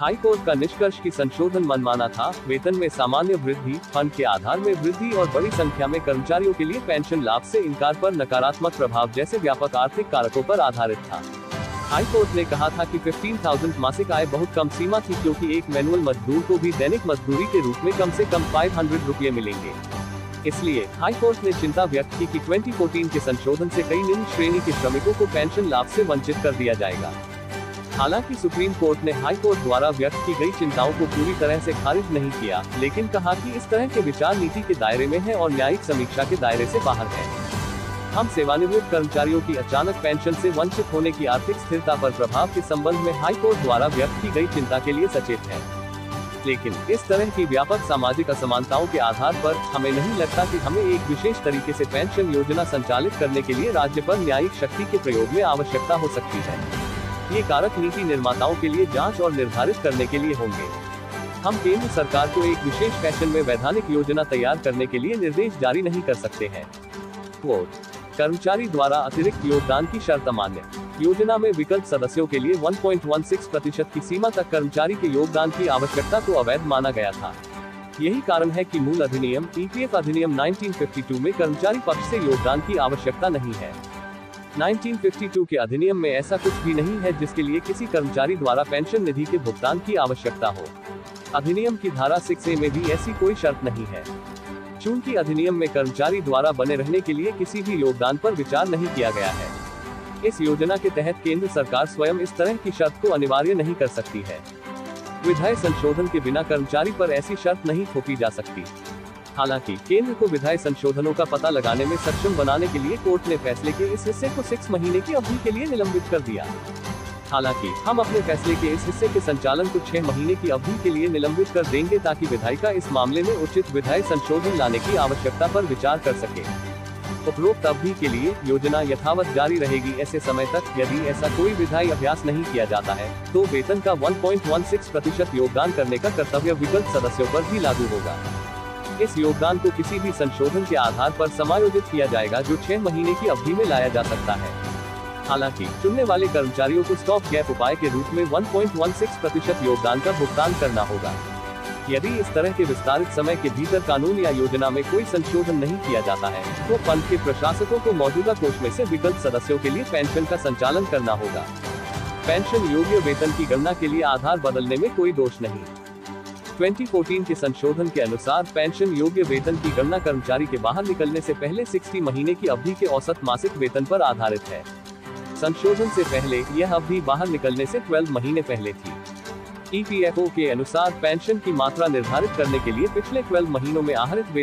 High court का निष्कर्ष की संशोधन मनमाना था। वेतन में सामान्य वृद्धि, फंड के आधार में वृद्धि और बड़ी संख्या में कर्मचारियों के लिए पेंशन लाभ से इनकार पर नकारात्मक प्रभाव जैसे व्यापक आर्थिक कारकों पर आधारित था। हाई कोर्ट ने कहा था कि 15,000 मासिक आय बहुत कम सीमा थी, क्योंकि एक मैनुअल मजदूर को भी दैनिक मजदूरी के रूप में कम से कम 500 रुपये मिलेंगे। इसलिए हाई कोर्ट ने चिंता व्यक्त की कि 2014 के संशोधन से कई निम्न श्रेणी के श्रमिकों को पेंशन लाभ से वंचित कर दिया जाएगा। हालांकि सुप्रीम कोर्ट ने हाई कोर्ट द्वारा व्यक्त की गई चिंताओं को पूरी तरह से खारिज नहीं किया, लेकिन कहा कि इस तरह के विचार नीति के दायरे में है और न्यायिक समीक्षा के दायरे से बाहर है। हम सेवानिवृत्त कर्मचारियों की अचानक पेंशन से वंचित होने की आर्थिक स्थिरता पर प्रभाव के संबंध में हाई कोर्ट द्वारा व्यक्त की गई चिंता के लिए सचेत हैं। लेकिन इस तरह की व्यापक सामाजिक असमानताओं के आधार पर हमें नहीं लगता कि हमें एक विशेष तरीके से पेंशन योजना संचालित करने के लिए राज्य पर न्यायिक शक्ति के प्रयोग में आवश्यकता हो सकती है। ये कारक नीति निर्माताओं के लिए जांच और निर्धारित करने के लिए होंगे। हम केंद्र सरकार को एक विशेष फैशन में वैधानिक योजना तैयार करने के लिए निर्देश जारी नहीं कर सकते हैं। कर्मचारी द्वारा अतिरिक्त योगदान की शर्त अमान्य। योजना में विकल्प सदस्यों के लिए 1.16% की सीमा तक कर्मचारी के योगदान की आवश्यकता को अवैध माना गया था। यही कारण है कि मूल अधिनियम EPF अधिनियम 1952 में कर्मचारी पक्ष से योगदान की आवश्यकता नहीं है। 1952 के अधिनियम में ऐसा कुछ भी नहीं है जिसके लिए किसी कर्मचारी द्वारा पेंशन निधि के भुगतान की आवश्यकता हो। अधिनियम की धारा 6A में भी ऐसी कोई शर्त नहीं है। चूंकि अधिनियम में कर्मचारी द्वारा बने रहने के लिए किसी भी योगदान पर विचार नहीं किया गया है, इस योजना के तहत केंद्र सरकार स्वयं इस तरह की शर्त को अनिवार्य नहीं कर सकती है। विधायी संशोधन के बिना कर्मचारी पर ऐसी शर्त नहीं थोपी जा सकती। हालांकि केंद्र को विधायी संशोधनों का पता लगाने में सक्षम बनाने के लिए कोर्ट ने फैसले के इस हिस्से को 6 महीने की अवधि के लिए निलंबित कर दिया। हालांकि हम अपने फैसले के इस हिस्से के संचालन को 6 महीने की अवधि के लिए निलंबित कर देंगे, ताकि विधायिका इस मामले में उचित विधायी संशोधन लाने की आवश्यकता पर विचार कर सके। उपरोक्त अवधि के लिए योजना यथावत जारी रहेगी। ऐसे समय तक यदि ऐसा कोई विधायी अभ्यास नहीं किया जाता है, तो वेतन का 1.16% योगदान करने का कर्तव्य विकल्प सदस्यों पर भी लागू होगा। इस योगदान को किसी भी संशोधन के आधार पर समायोजित किया जाएगा, जो 6 महीने की अवधि में लाया जा सकता है। हालांकि चुनने वाले कर्मचारियों को स्टॉप गैप उपाय के रूप में 1.16% योगदान का भुगतान करना होगा। यदि इस तरह के विस्तारित समय के भीतर कानून या योजना में कोई संशोधन नहीं किया जाता है, तो फंड के प्रशासकों को मौजूदा कोष में से विकल्प सदस्यों के लिए पेंशन का संचालन करना होगा। पेंशन योग्य वेतन की गणना के लिए आधार बदलने में कोई दोष नहीं। 2014 के संशोधन के अनुसार पेंशन योग्य वेतन की गणना कर्मचारी के बाहर निकलने से पहले 60 महीने की अवधि के औसत मासिक वेतन पर आधारित है। संशोधन से पहले यह अवधि बाहर निकलने से 12 महीने पहले थी। EPFO के अनुसार पेंशन की मात्रा निर्धारित करने के लिए पिछले 12 महीनों में आहरित वेतन